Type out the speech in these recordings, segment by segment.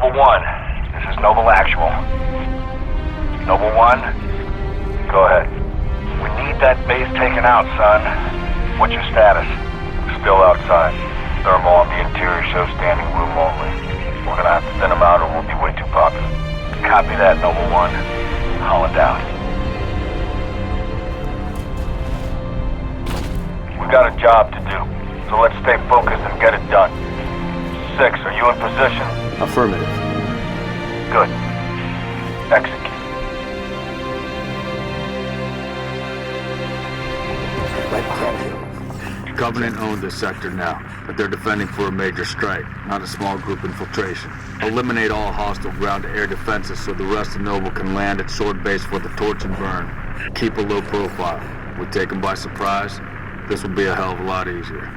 Noble 1, this is Noble Actual. Noble 1, go ahead. We need that base taken out, son. What's your status? Still outside. Thermal on the interior shows standing room only. We're gonna have to thin them out or we'll be way too popular. Copy that, Noble 1. Holland out. We got a job to do, so let's stay focused and get it done. 6, are you in position? Affirmative. Good. Execute. Right behind you. Covenant owned this sector now, but they're defending for a major strike, not a small group infiltration. Eliminate all hostile ground-to-air defenses so the rest of Noble can land at Sword Base for the torch and burn. Keep a low profile. We take them by surprise, this will be a hell of a lot easier.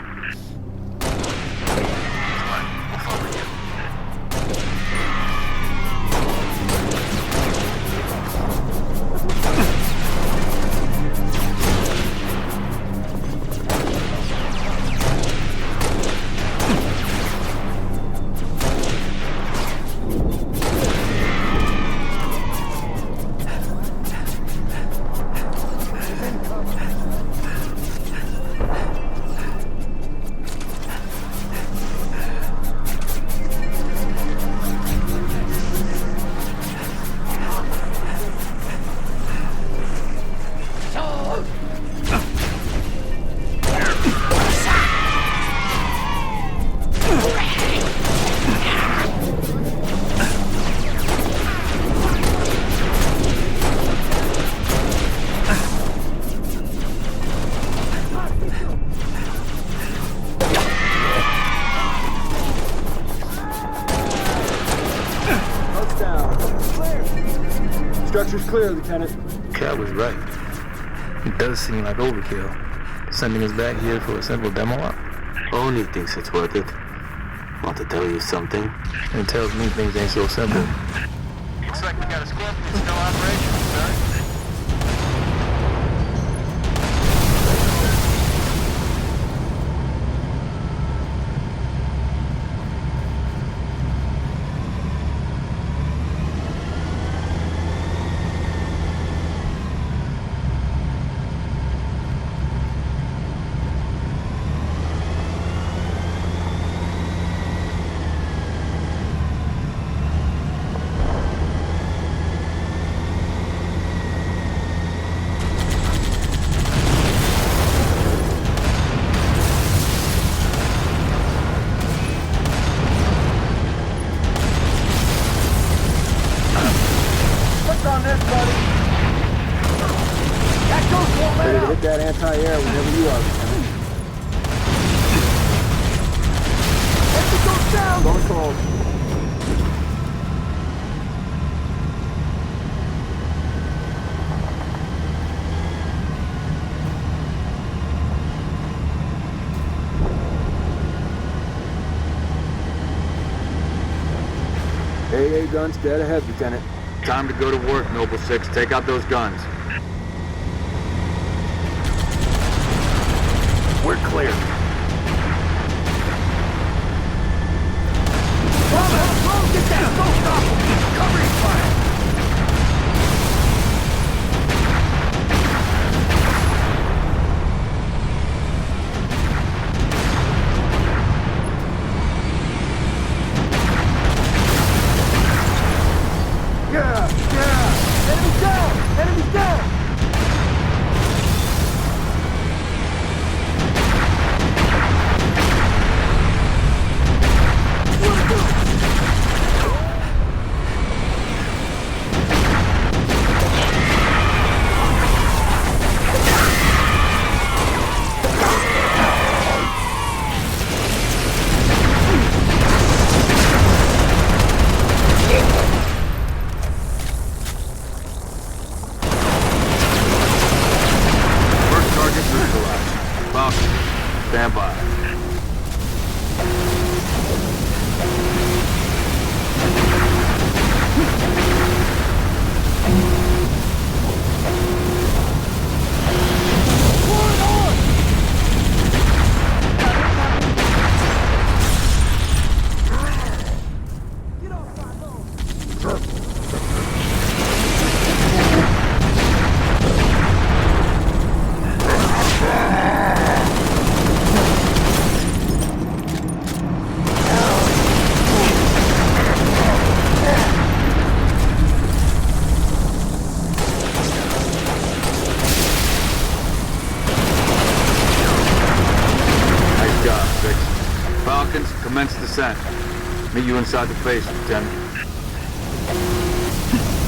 Structure's clear, Lieutenant. Cat was right. It does seem like overkill. Sending us back here for a simple demo op. Only thinks it's worth it. Want to tell you something? It tells me things ain't so simple. Looks like we got a Scorpion still operational, sir. Ready to hit that anti-air whenever you are, Lieutenant. Exit goes down! Going cold. AA guns dead ahead, Lieutenant. Time to go to work, Noble 6. Take out those guns. We're clear. Bravo! Get down! Don't stop! Covering fire! Yeah! Enemies down! Enemies down! Stand by. Get off my 6. Falcons, commence descent. Meet you inside the base, Lieutenant.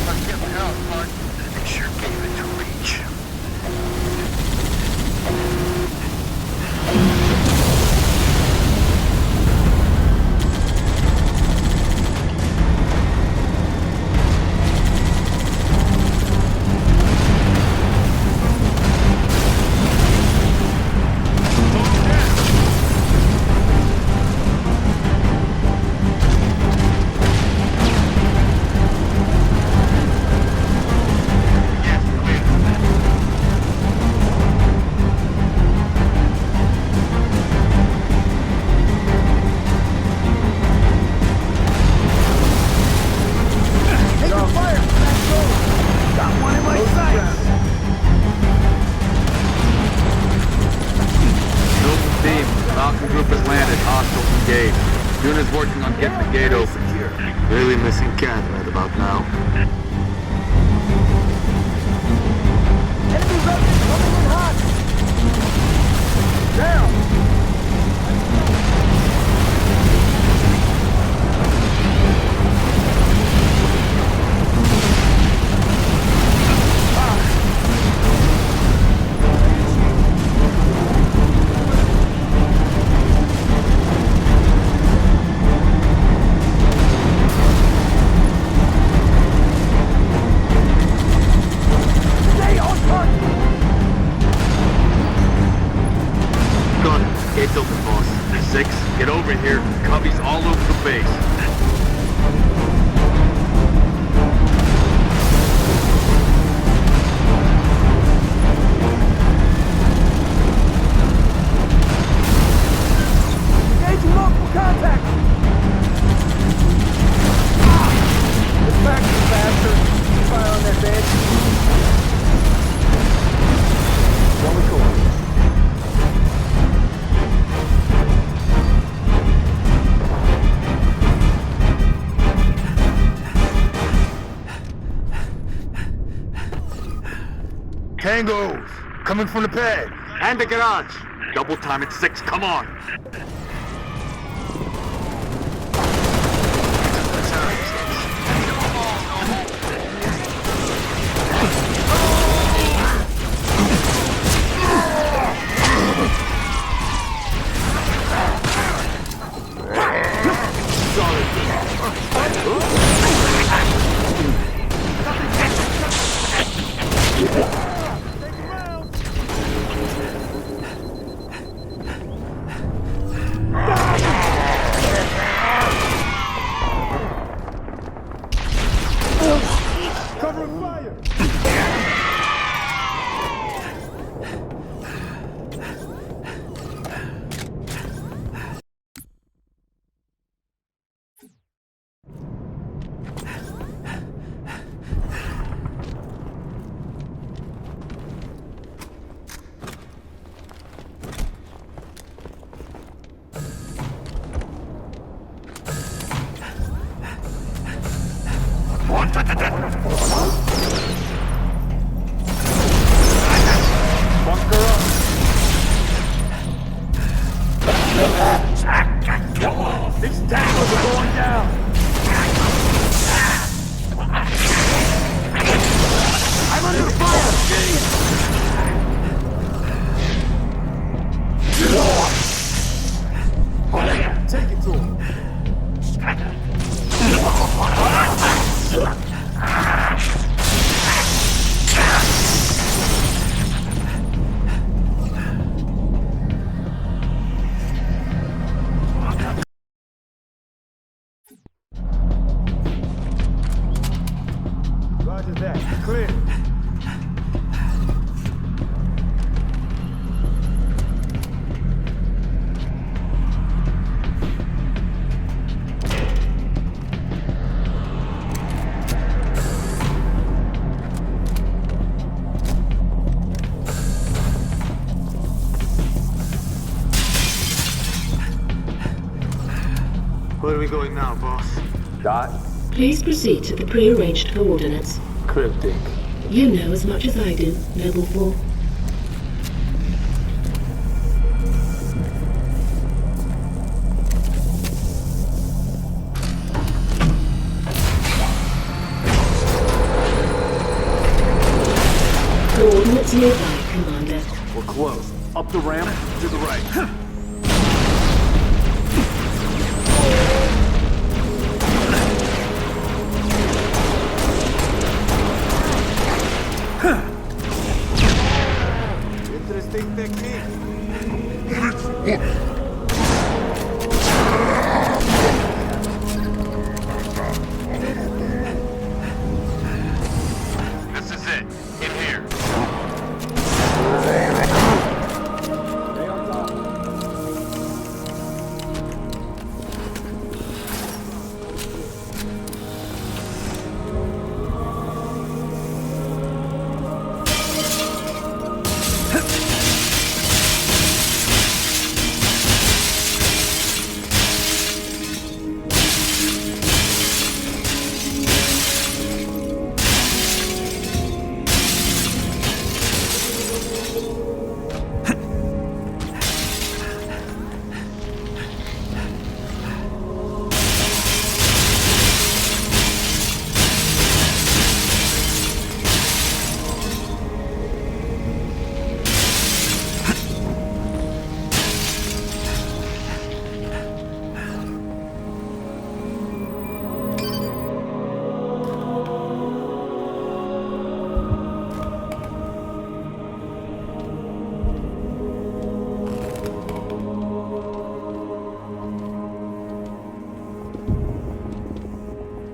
Let's get out, Mark. They sure gave it to reach. Unit's working on getting the gate open here. Really missing cat right about now. Enemy Russians coming in hot! Down! Gate's open, boss. 6, get over here. Cubbies all over the base. Engaging multiple contacts! Dispatch the bastard. Fire on that bitch. Going cool. Tangos, coming from the pad. And the garage. Double time at 6, come on. Covering fire! These tangos are going down! I'm under fire! Take it to him. Roger that. Clear. Where are we going now, boss? Dot. Please proceed to the pre-arranged coordinates. Cryptic. You know as much as I do, Noble 4.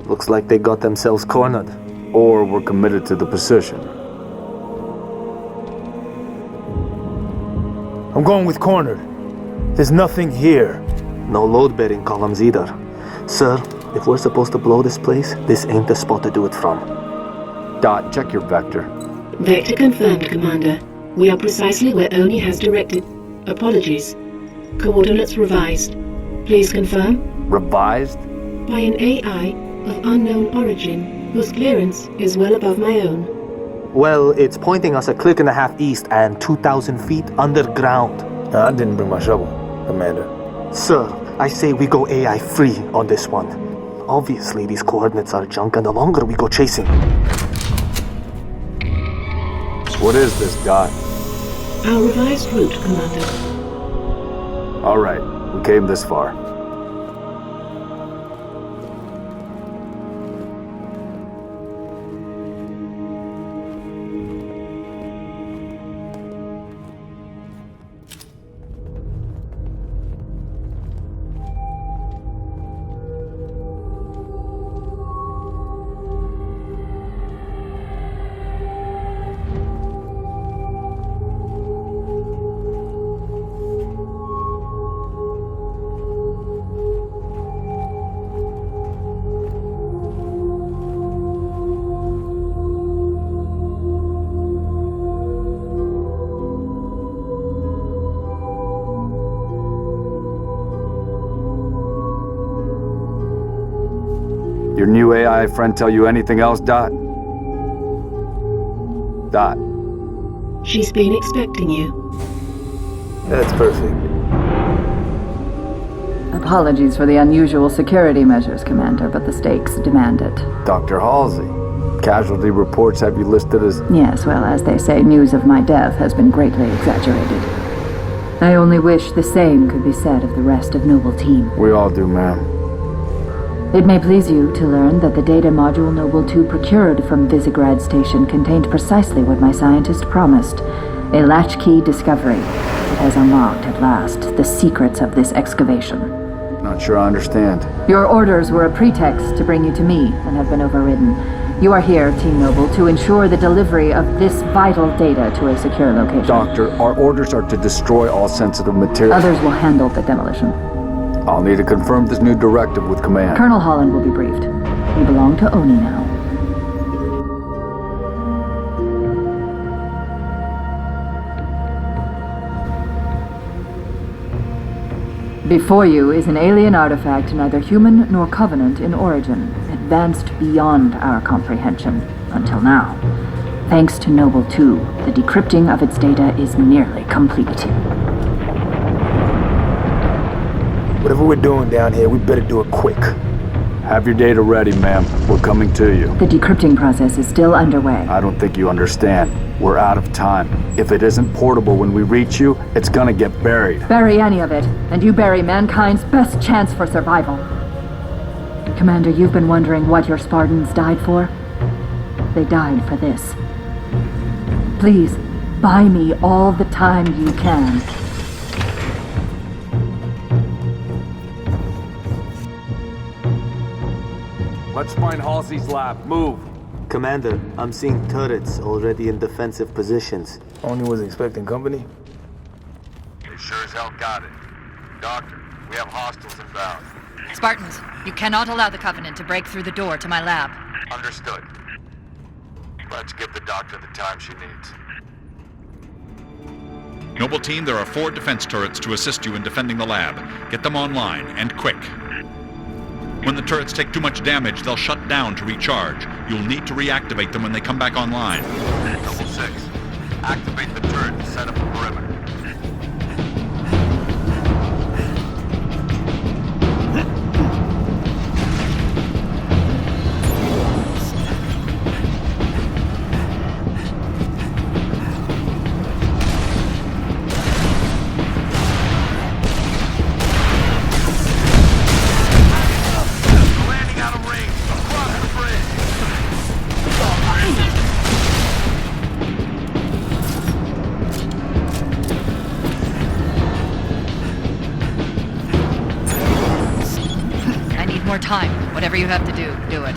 Looks like they got themselves cornered. Or were committed to the position. I'm going with cornered. There's nothing here. No load-bearing columns either. Sir, if we're supposed to blow this place, this ain't the spot to do it from. Dot, check your vector. Vector confirmed, Commander. We are precisely where Oni has directed. Apologies. Coordinates revised. Please confirm? Revised? By an AI of unknown origin, whose clearance is well above my own. Well, it's pointing us a click and a half east and 2,000 feet underground. I didn't bring my shovel, Commander. Sir, I say we go AI free on this one. Obviously, these coordinates are junk, and the longer we go chasing... What is this, Dot? Our revised route, Commander. All right, we came this far. Your new AI friend tell you anything else, Dot? Dot. She's been expecting you. That's perfect. Apologies for the unusual security measures, Commander, but the stakes demand it. Dr. Halsey. Casualty reports have you listed as... Yes, well, as they say, news of my death has been greatly exaggerated. I only wish the same could be said of the rest of Noble Team. We all do, ma'am. It may please you to learn that the data module Noble 2 procured from Visegrad Station contained precisely what my scientist promised. A latchkey discovery that has unlocked at last the secrets of this excavation. Not sure I understand. Your orders were a pretext to bring you to me and have been overridden. You are here, Team Noble, to ensure the delivery of this vital data to a secure location. Doctor, our orders are to destroy all sensitive material. Others will handle the demolition. I'll need to confirm this new directive with command. Colonel Holland will be briefed. We belong to Oni now. Before you is an alien artifact neither human nor Covenant in origin, advanced beyond our comprehension, until now. Thanks to Noble 2, the decrypting of its data is nearly complete. Whatever we're doing down here, we better do it quick. Have your data ready, ma'am. We're coming to you. The decrypting process is still underway. I don't think you understand. We're out of time. If it isn't portable when we reach you, it's gonna get buried. Bury any of it, and you bury mankind's best chance for survival. Commander, you've been wondering what your Spartans died for? They died for this. Please, buy me all the time you can. Let's find Halsey's lab. Move. Commander, I'm seeing turrets already in defensive positions. Only was expecting company. You sure as hell got it. Doctor, we have hostiles inbound. Spartans, you cannot allow the Covenant to break through the door to my lab. Understood. Let's give the doctor the time she needs. Noble Team, there are 4 defense turrets to assist you in defending the lab. Get them online, and quick. When the turrets take too much damage, they'll shut down to recharge. You'll need to reactivate them when they come back online. Noble 6, activate the turret and set up a perimeter. more time. Whatever you have to do, do it.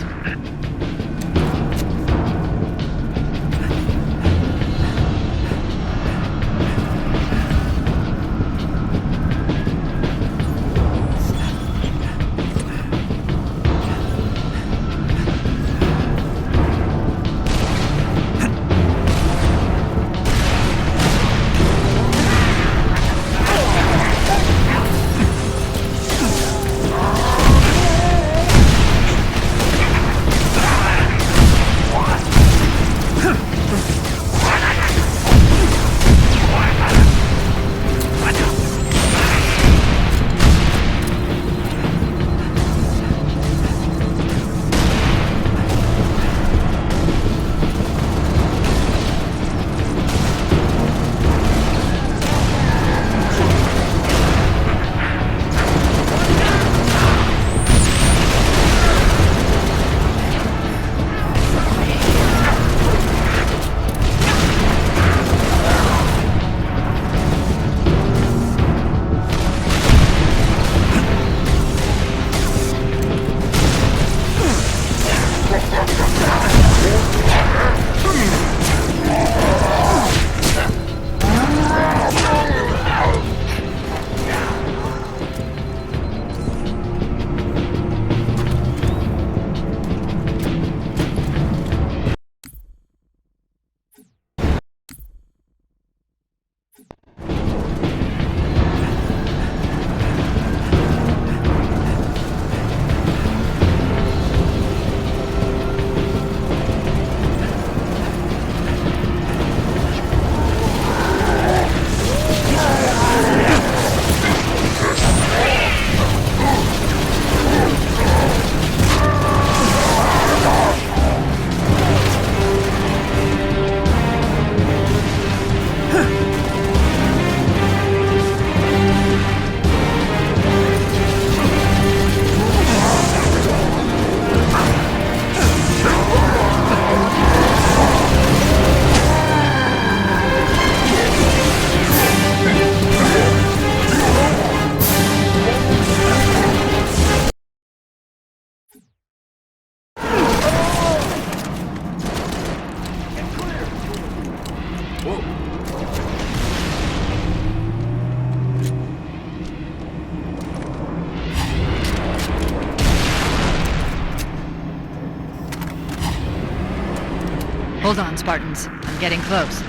Hold on, Spartans. I'm getting close.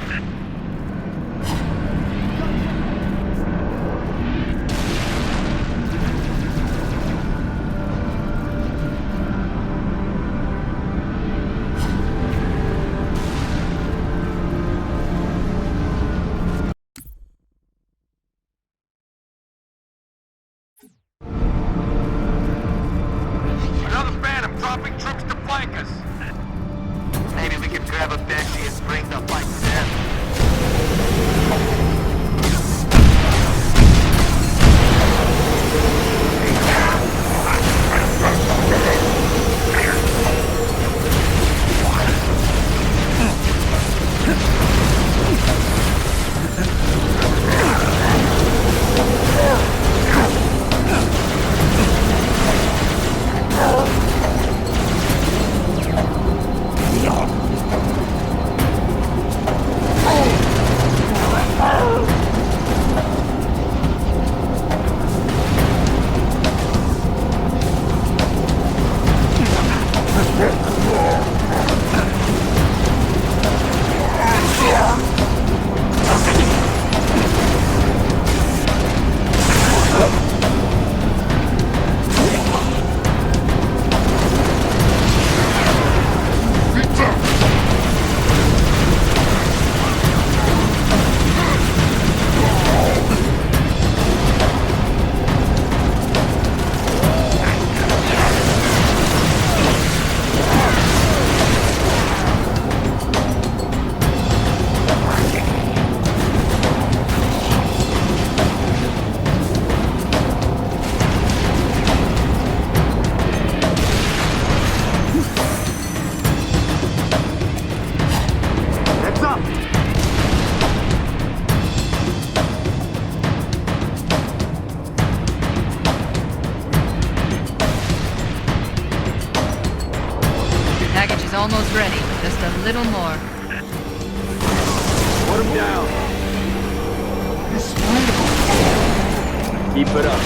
Another phantom dropping troops to flank us. Maybe we could grab a Banshee and bring the fight to them. almost ready. Just a little more. Put him down. Keep it up.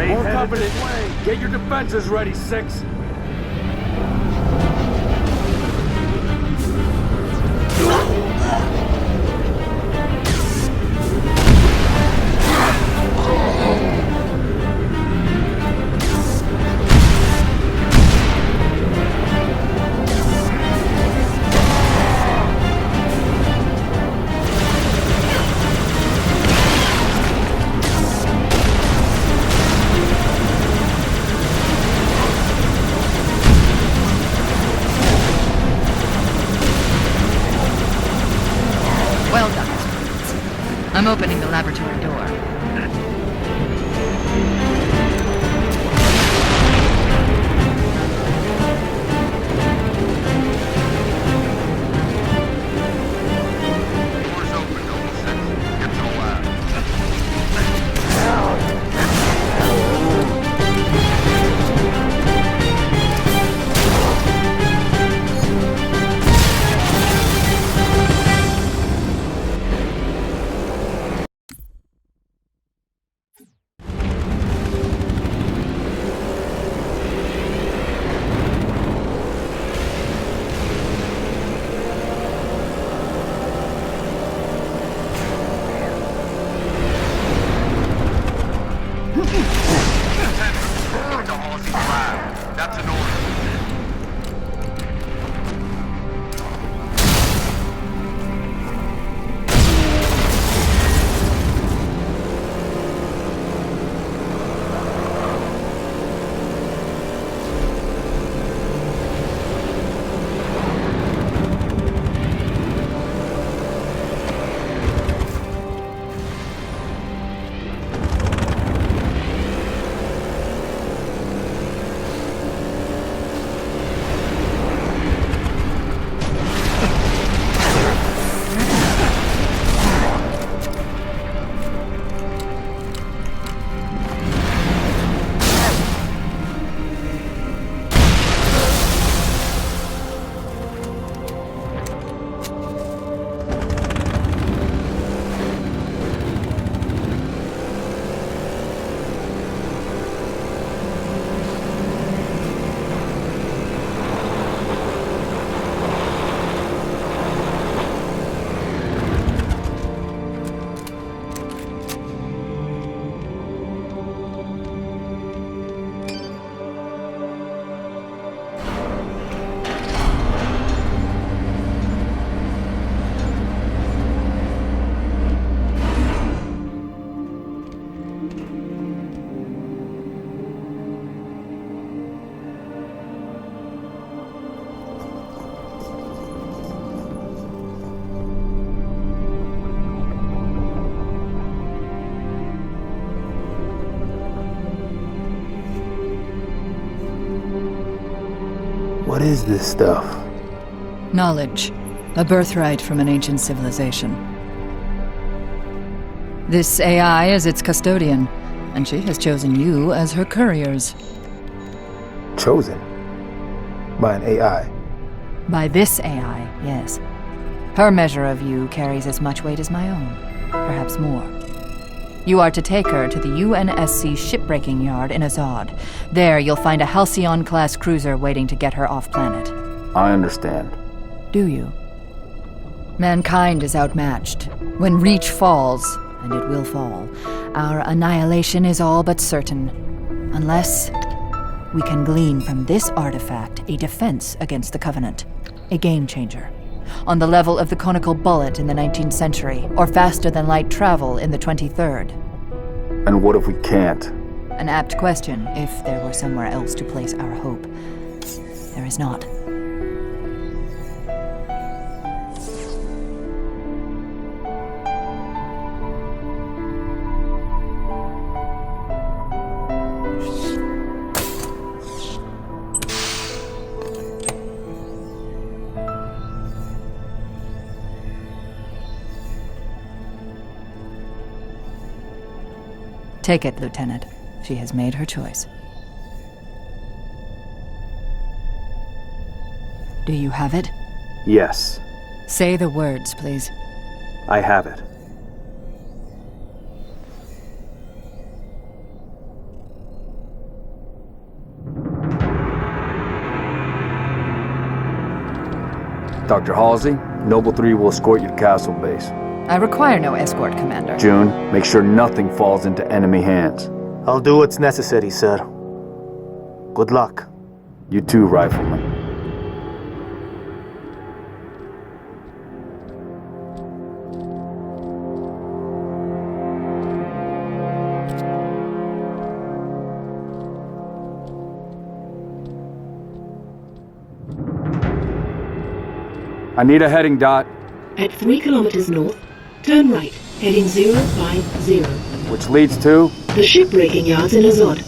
More Covenant. Get your defenses ready, 6. Well done. I'm opening the laboratory door. Doors open, Noble 6. Get to the lab. That's an order. What is this stuff? Knowledge. A birthright from an ancient civilization. This AI is its custodian, and she has chosen you as her couriers. Chosen? By an AI? By this AI, yes. Her measure of you carries as much weight as my own, perhaps more. You are to take her to the UNSC shipbreaking yard in Azad. There, you'll find a Halcyon-class cruiser waiting to get her off-planet. I understand. Do you? Mankind is outmatched. When Reach falls, and it will fall, our annihilation is all but certain. Unless we can glean from this artifact a defense against the Covenant. A game-changer. On the level of the conical bullet in the 19th century, or faster-than-light travel in the 23rd. And what if we can't? An apt question, if there were somewhere else to place our hope. There is not. Take it, Lieutenant. She has made her choice. Do you have it? Yes, Say the words, please. I have it. Dr. Halsey, Noble 3 will escort you to Castle Base. I require no escort, Commander. June, make sure nothing falls into enemy hands. I'll do what's necessary, sir. Good luck. You too, Rifleman. I need a heading, Dot. At 3 kilometers north, turn right, heading 050. Which leads to? The shipbreaking yards in Azod,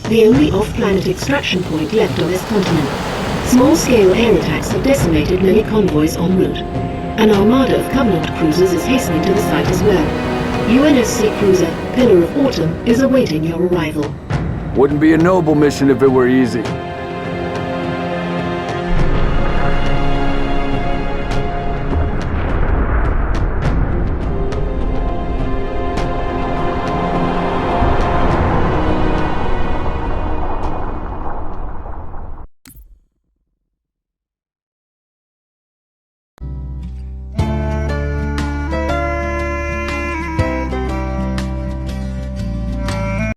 the only off-planet extraction point left on this continent. Small-scale air attacks have decimated many convoys en route. An armada of Covenant cruisers is hastening to the site as well. UNSC cruiser Pillar of Autumn is awaiting your arrival. Wouldn't be a Noble mission if it were easy.